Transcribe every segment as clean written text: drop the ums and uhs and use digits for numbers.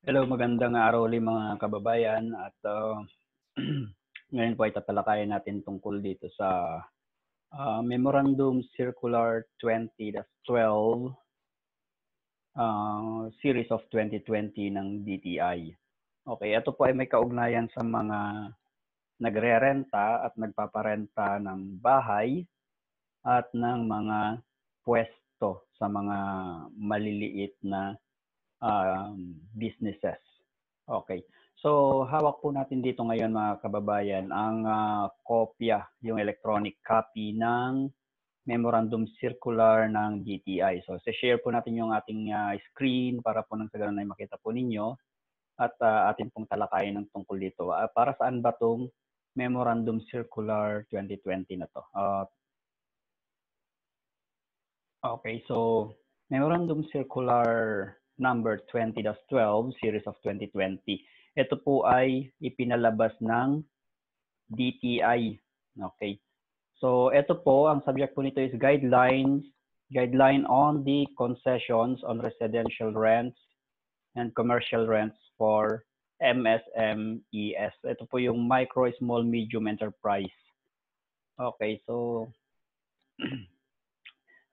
Hello, magandang araw ulit mga kababayan at ngayon po ay tatalakayin natin tungkol dito sa Memorandum Circular 20-12 Series of 2020 ng DTI. Okay, ito po ay may kaugnayan sa mga nagrerenta at nagpaparenta ng bahay at ng mga pwesto sa mga maliliit na businesses. Okay. So, hawak po natin dito ngayon mga kababayan ang kopya, yung electronic copy ng Memorandum Circular ng DTI. So, share po natin yung ating screen para po nang sa ganun ay makita po ninyo at atin pong talakayin ng tungkol dito. Para saan ba itong Memorandum Circular 2020 na to? Okay, so Memorandum Circular number 20-12 series of 2020. Ito po ay ipinalabas ng DTI. Okay. So ito po, ang subject po nito is guideline on the concessions on residential rents and commercial rents for MSMES. Ito po yung micro, small, medium enterprise. Okay, so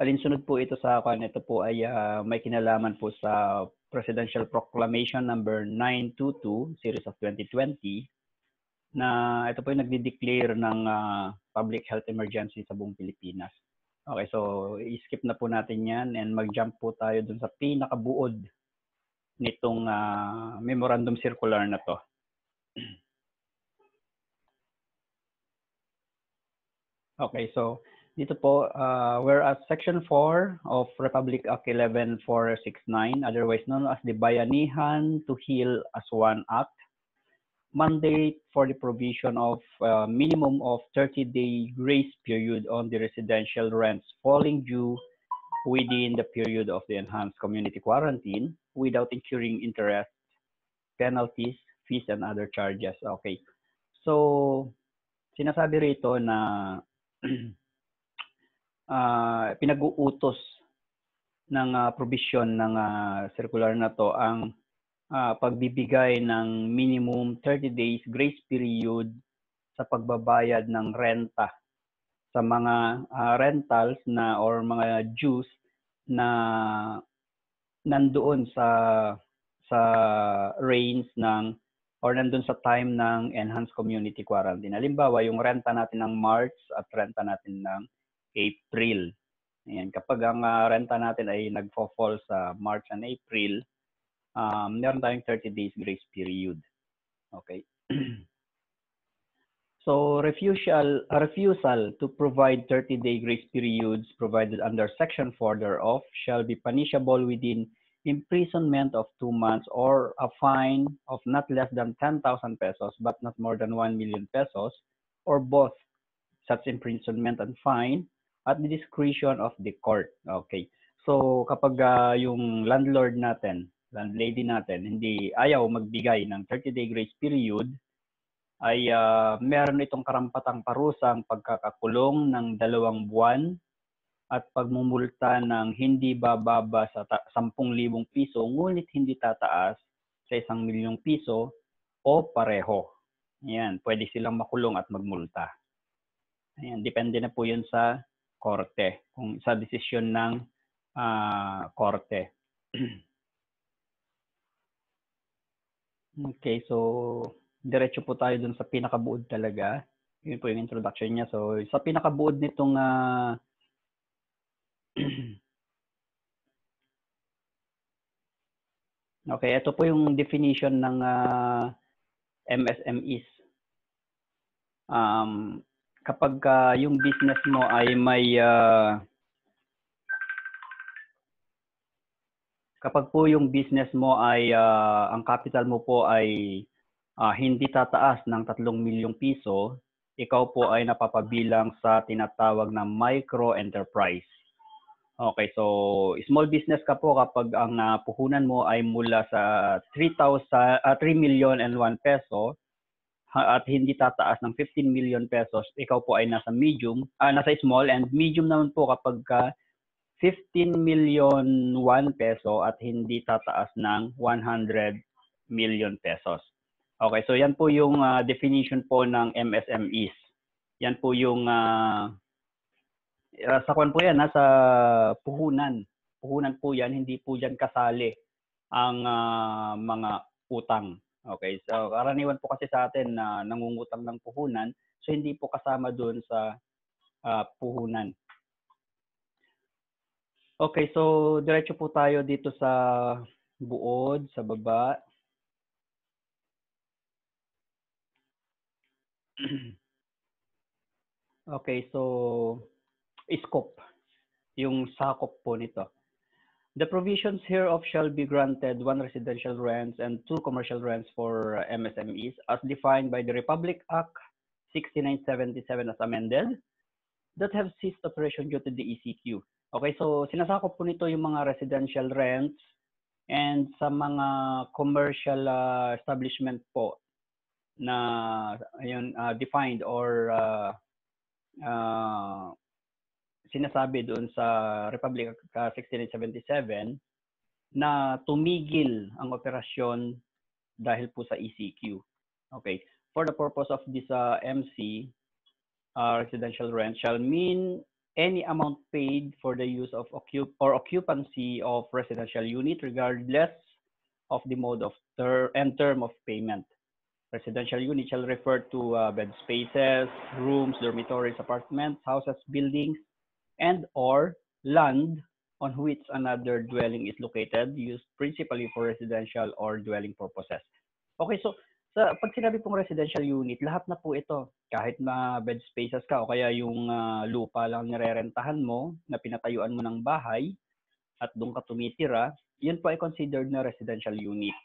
alinsunod po ito sa akin. Ito po ay may kinalaman po sa Presidential Proclamation number 922 series of 2020 na ito po ay nagde-declare ng public health emergency sa buong Pilipinas. Okay, so i-skip na po natin yan and mag-jump po tayo dun sa pinakabuod nitong memorandum circular na to. Okay, so dito po, whereas Section 4 of Republic Act 11469, otherwise known as the Bayanihan to Heal as One Act, mandate for the provision of minimum of 30-day grace period on the residential rents falling due within the period of the enhanced community quarantine without incurring interest, penalties, fees, and other charges. Okay. So, sinasabi rito na pinag-uutos ng provision ng circular na to ang pagbibigay ng minimum 30 days grace period sa pagbabayad ng renta sa mga rentals na or mga dues na nandoon sa range ng or nandun sa time ng enhanced community quarantine. Halimbawa, yung renta natin ng March at renta natin ng April. Ayan, kapag ang renta natin ay nagfo-fall sa March and April, meron tayong 30 days grace period. Okay. So, refusal to provide 30-day grace periods provided under Section 4 thereof shall be punishable within imprisonment of 2 months or a fine of not less than 10,000 pesos but not more than 1 million pesos or both such imprisonment and fine at the discretion of the court. Okay. So kapag yung landlord natin, landlady natin, hindi ayaw magbigay ng 30-day grace period, ay meron itong karampatang parusang pagkakakulong ng 2 buwan at pagmumulta ng hindi bababa sa 10,000 piso ngunit hindi tataas sa 1 milyong piso o pareho. Ayan, pwede silang makulong at magmulta. Ayan, depende na po yun sa korte, kung sa desisyon ng korte. Okay, so diretso po tayo dun sa pinakabuod talaga. Yun po yung introduction niya. So sa pinakabuod nitong okay, ito po yung definition ng MSMEs. Kapag yung business mo ay may kapag po yung business mo ay ang capital mo po ay hindi tataas ng 3 milyong piso, ikaw po ay napapabilang sa tinatawag na micro enterprise. Okay, so small business ka po kapag ang puhunan mo ay mula sa 3 million and 1 peso at hindi tataas ng 15 million pesos, ikaw po ay nasa medium, nasa small, and medium naman po kapag 15 million 1 peso at hindi tataas ng 100 million pesos. Okay, so yan po yung definition po ng MSMEs. Yan po yung sa kwan po yan, nasa puhunan. Puhunan po yan, hindi po dyan kasali ang mga utang. Okay, so karaniwan po kasi sa atin na nangungutang ng puhunan, so hindi po kasama doon sa puhunan. Okay, so diretso po tayo dito sa buod, sa baba. Okay, so scope, yung sakop po nito. The provisions hereof shall be granted 1 residential rents and 2 commercial rents for MSMEs as defined by the Republic Act 6977 as amended that have ceased operation due to the ECQ. Okay, so sinasakop po nito yung mga residential rents and sa mga commercial establishment po na ayun, defined or sinasabi doon sa Republic Act 6977 na tumigil ang operasyon dahil po sa ECQ. Okay. For the purpose of this MC, residential rent shall mean any amount paid for the use of occupancy of residential unit regardless of the mode of term of payment. Residential unit shall refer to bed spaces, rooms, dormitories, apartments, houses, buildings, and or land on which another dwelling is located, used principally for residential or dwelling purposes. Okay, so pag sinabi pong residential unit, lahat na po ito. Kahit na bed spaces ka o kaya yung lupa lang nirerentahan mo, na pinatayuan mo ng bahay at doon ka tumitira, yun po ay considered na residential unit.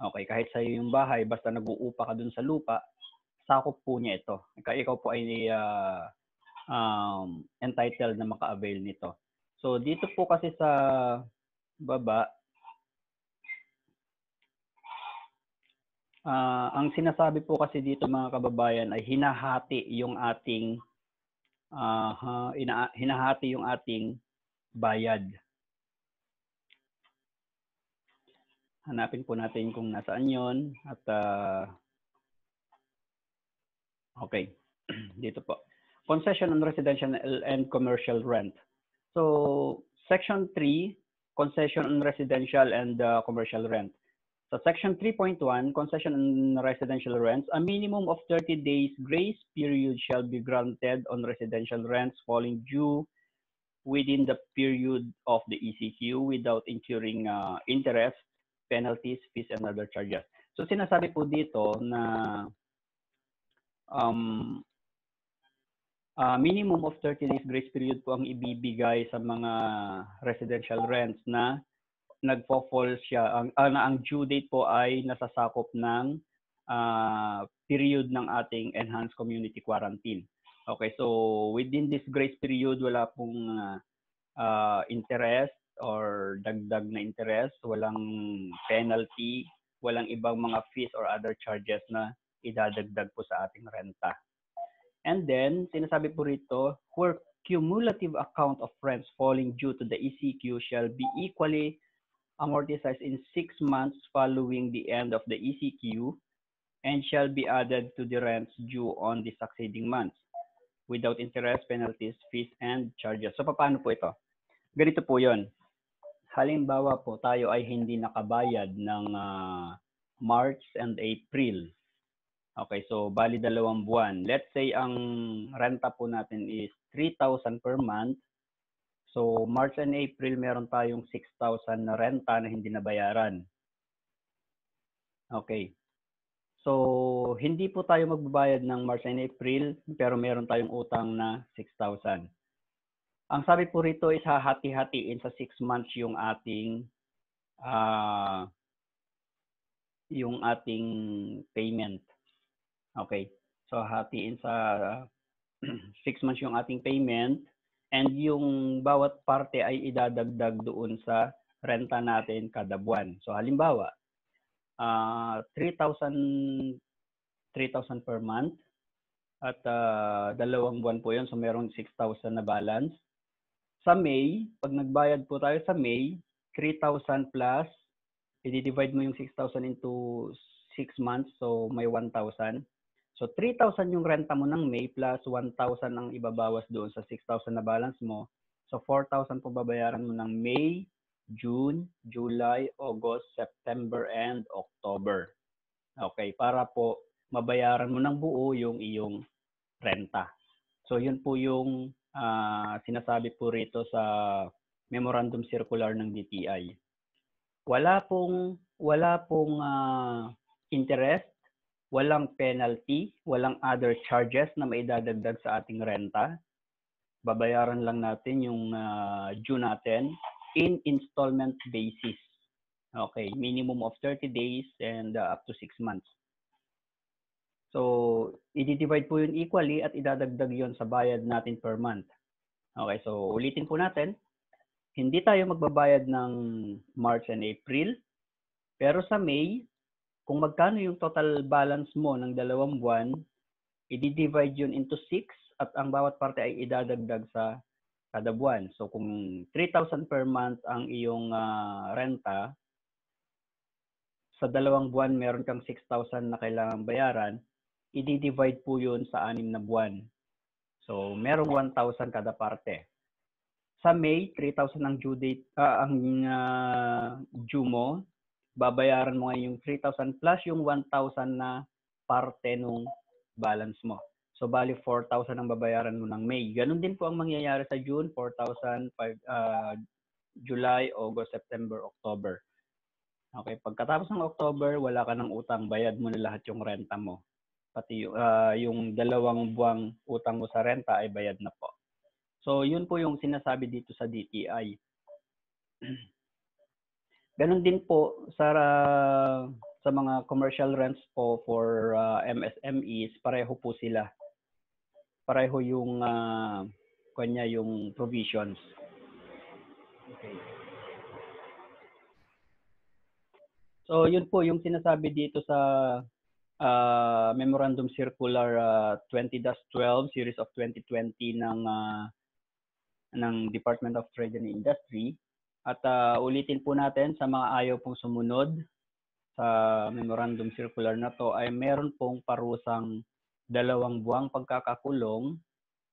Okay, kahit sa yung bahay, basta nag-uupa ka doon sa lupa, sakop po niya ito. Ikaw po ay entitled na maka-avail nito. So dito po kasi sa baba, ang sinasabi po kasi dito mga kababayan ay hinahati yung ating bayad. Hanapin po natin kung nasaan yon at okay. Dito po. Concession on residential and commercial rent. So, Section 3, concession on residential and commercial rent. So, Section 3.1, concession on residential rents, a minimum of 30 days grace period shall be granted on residential rents falling due within the period of the ECQ without incurring interest, penalties, fees, and other charges. So, sinasabi po dito na minimum of 30 days grace period po ang ibibigay sa mga residential rents na nagfo-fall siya. Ang due date po ay nasasakop ng period ng ating enhanced community quarantine. Okay, so within this grace period, wala pong interest or dagdag na interest, walang penalty, walang ibang mga fees or other charges na idadagdag po sa ating renta. And then, sinasabi po rito, where cumulative account of rents falling due to the ECQ shall be equally amortized in 6 months following the end of the ECQ and shall be added to the rents due on the succeeding months without interest, penalties, fees, and charges. So, paano po ito? Ganito po yon. Halimbawa po, tayo ay hindi nakabayad ng March and April. Okay, so bali 2 buwan. Let's say ang renta po natin is 3,000 per month. So March and April meron tayong 6,000 na renta na hindi nabayaran. Okay. So hindi po tayo magbabayad ng March and April pero meron tayong utang na 6,000. Ang sabi po rito is hahati-hatiin sa 6 months yung ating payment. Okay. So hatiin sa 6 months yung ating payment and yung bawat parte ay idadagdag doon sa renta natin kada buwan. So halimbawa, 3,000 per month at 2 buwan po yun. So merong 6,000 na balance. Sa May, pag nagbayad po tayo sa May, 3,000 plus i-divide mo yung 6,000 into 6 months, so may 1,000. So 3,000 yung renta mo ng May plus 1,000 ang ibabawas doon sa 6,000 na balance mo. So 4,000 po babayaran mo ng May, June, July, August, September, and October. Okay, para po mabayaran mo ng buo yung iyong renta. So yun po yung sinasabi po rito sa Memorandum Circular ng DTI. Wala pong interest, walang penalty, walang other charges na maidadagdag sa ating renta. Babayaran lang natin yung due natin in installment basis. Okay, minimum of 30 days and up to 6 months. So, i-divide po yun equally at idadagdag yun sa bayad natin per month. Okay, so ulitin po natin. Hindi tayo magbabayad ng March and April. Pero sa May, kung magkano yung total balance mo ng 2 buwan, i-divide yun into 6 at ang bawat parte ay idadagdag sa kada buwan. So kung 3,000 per month ang iyong renta, sa 2 buwan meron kang 6,000 na kailangang bayaran, i-divide po yun sa 6 na buwan. So merong 1,000 kada parte. Sa May, 3,000 ang due date, due mo. Babayaran mo ngayon yung 3,000 plus yung 1,000 na parte nung balance mo. So, bali 4,000 ang babayaran mo ng May. Ganun din po ang mangyayari sa June, 4,000, July, August, September, October. Okay, pagkatapos ng October, wala ka ng utang, bayad mo na lahat yung renta mo. Pati yung 2 buwang utang mo sa renta ay bayad na po. So, yun po yung sinasabi dito sa DTI. Ganon din po sa mga commercial rents po for MSMEs, pareho po sila. Pareho yung yung provisions. Okay. So, yun po yung sinasabi dito sa Memorandum Circular 20-12 Series of 2020 ng Department of Trade and Industry. At ulitin po natin sa mga ayaw pong sumunod sa Memorandum Circular na to ay meron pong parusang 2 buwang pagkakakulong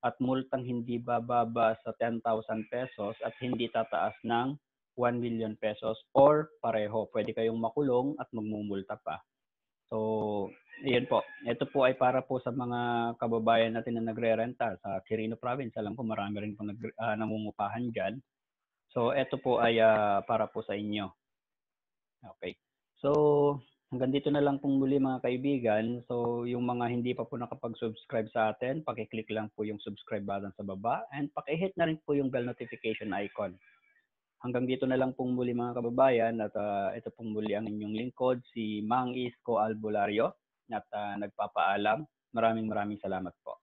at multang hindi bababa sa 10,000 pesos at hindi tataas ng 1 million pesos or pareho. Pwede kayong makulong at magmumulta pa. So, iyan po. Ito po ay para po sa mga kababayan natin na nagre-renta sa Quirino Province. Alam ko marami rin po nangungupahan dyan. So, ito po ay para po sa inyo. Okay. So, hanggang dito na lang pong muli mga kaibigan. So, yung mga hindi pa po nakapag-subscribe sa atin, pakiclick lang po yung subscribe button sa baba and pakihit na rin po yung bell notification icon. Hanggang dito na lang pong muli mga kababayan at ito pong muli ang inyong lingkod, si Mang Isko Albulario at nagpapaalam. Maraming salamat po.